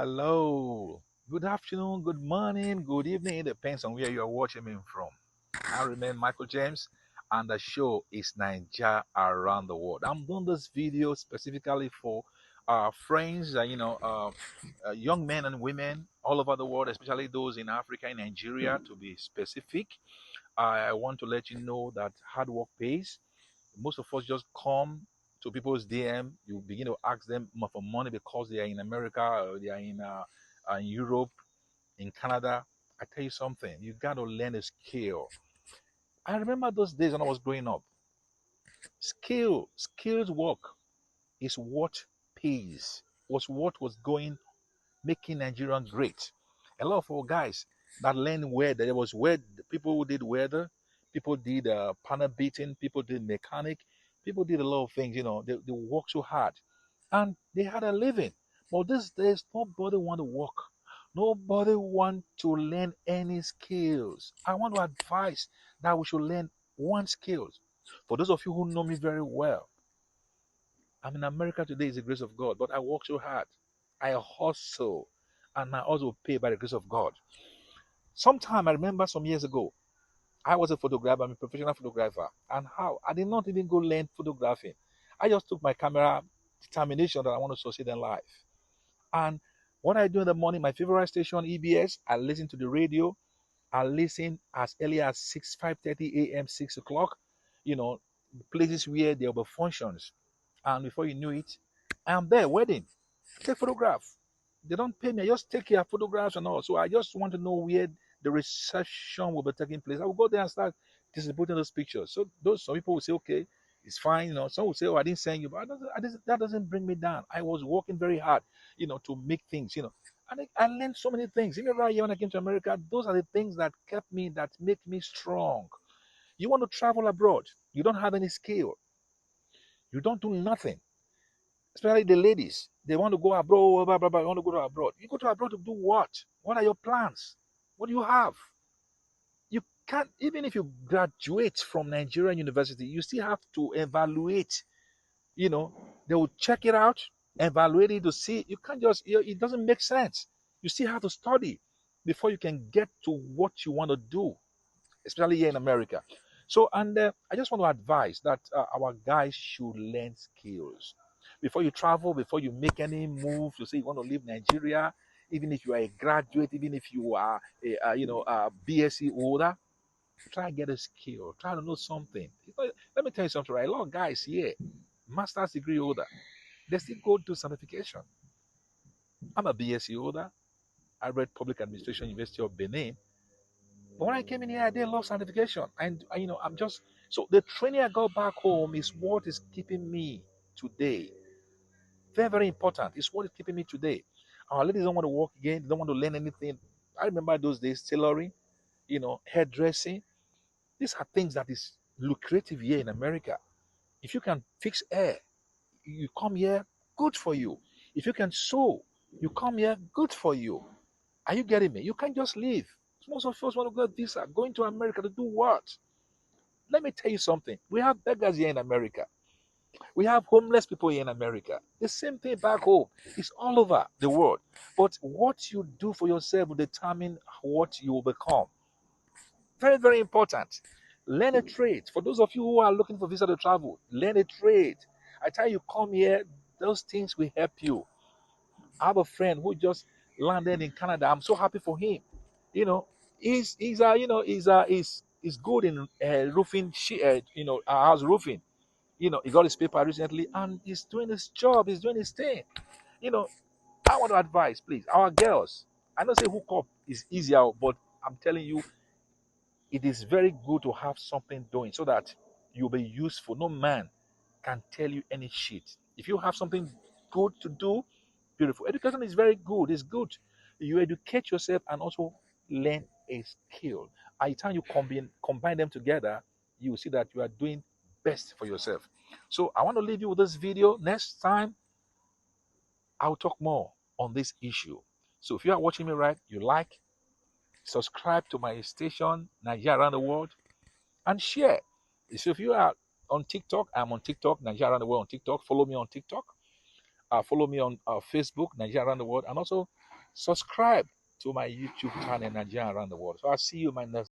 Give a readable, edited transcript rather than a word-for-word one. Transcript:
Hello. Good afternoon, good morning, good evening. It depends on where you're watching me from. I remain Michael James, and the show is Naija around the world. I'm doing this video specifically for friends, young men and women all over the world, especially those in Africa and Nigeria, to be specific. I want to let you know that hard work pays. Most of us just come to people's DM. You begin to ask them for money because they are in America or they are in Europe, in Canada. I tell you something, you got to learn a skill. I remember those days when I was growing up. Skilled work is what pays, was what was going, making Nigeria great. A lot of our guys that learned weather, there was where people who did weather, people did panel beating, people did mechanic, people did a lot of things. They worked so hard, and they had a living. But these days, nobody want to work. Nobody want to learn any skills. I want to advise that we should learn one skills. For those of you who know me very well, I'm in America today is the grace of God, but I work so hard. I hustle, and I also pay by the grace of God. Sometime I remember some years ago, I was a photographer, I'm a professional photographer, and how I did not even go learn photographing. I just took my camera determination that I want to succeed in life. And what I do in the morning, my favorite station, EBS, I listen to the radio. I listen as early as 5:30 a.m., 6 o'clock, you know, places where there will be functions. And before you knew it, I'm there, wedding, take photograph. They don't pay me, I just take care photographs and all. So I just want to know where the reception will be taking place. I will go there and start distributing those pictures. So those some people will say, okay, it's fine. Some will say, oh, I didn't send you, but that doesn't bring me down. I was working very hard, to make things. And I learned so many things. Even right here when I came to America, those are the things that kept me, that make me strong. You want to travel abroad, you don't have any skill, you don't do nothing. Especially the ladies, they want to go abroad, blah, blah, blah, want to go to abroad. You go to abroad to do what? What are your plans? What do you have? You can't, even if you graduate from Nigerian university, you still have to evaluate. They will check it out, evaluate it to see. You can't just, it doesn't make sense. You still have to study before you can get to what you want to do, especially here in America. So, and I just want to advise that our guys should learn skills before you travel, before you make any move. You say you want to leave Nigeria, even if you are a graduate, even if you are a BSc holder, try to get a skill, try to know something. Let me tell you something, right? A lot of guys here, master's degree holder, they still go to certification. I'm a BSc holder. I read Public Administration, University of Benin. But when I came in here, I did law certification. And, I'm just, so the training I got back home is what is keeping me today. Very, very important. It's what is keeping me today. Our ladies don't want to work again. They don't want to learn anything. I remember those days, tailoring, hairdressing. These are things that is lucrative here in America. If you can fix hair, you come here, good for you. If you can sew, you come here, good for you. Are you getting me? You can't just leave. Most of us want to go visa, going to America to do what? Let me tell you something. We have beggars here in America. We have homeless people here in America. The same thing back home. It's all over the world. But what you do for yourself will determine what you will become. Very, very important. Learn a trade. For those of you who are looking for visa to travel, learn a trade. I tell you, come here, those things will help you. I have a friend who just landed in Canada. I'm so happy for him. You know, he's good in roofing, house roofing. He got his paper recently, and he's doing his job. He's doing his thing. You know, I want to advise, please, our girls. I know say hook up is easier, but I'm telling you, it is very good to have something doing so that you'll be useful. No man can tell you any shit. If you have something good to do, beautiful. Education is very good. It's good. You educate yourself and also learn a skill. By the time you combine them together, you will see that you are doing best for yourself. So I want to leave you with this video. Next time, I'll talk more on this issue. So if you are watching me right, you like, subscribe to my station, Naija Around the World, and share. So if you are on TikTok, I'm on TikTok, Naija Around the World on TikTok. Follow me on TikTok. Follow me on Facebook, Naija Around the World, and also subscribe to my YouTube channel, Nigeria Around the World. So I'll see you in my next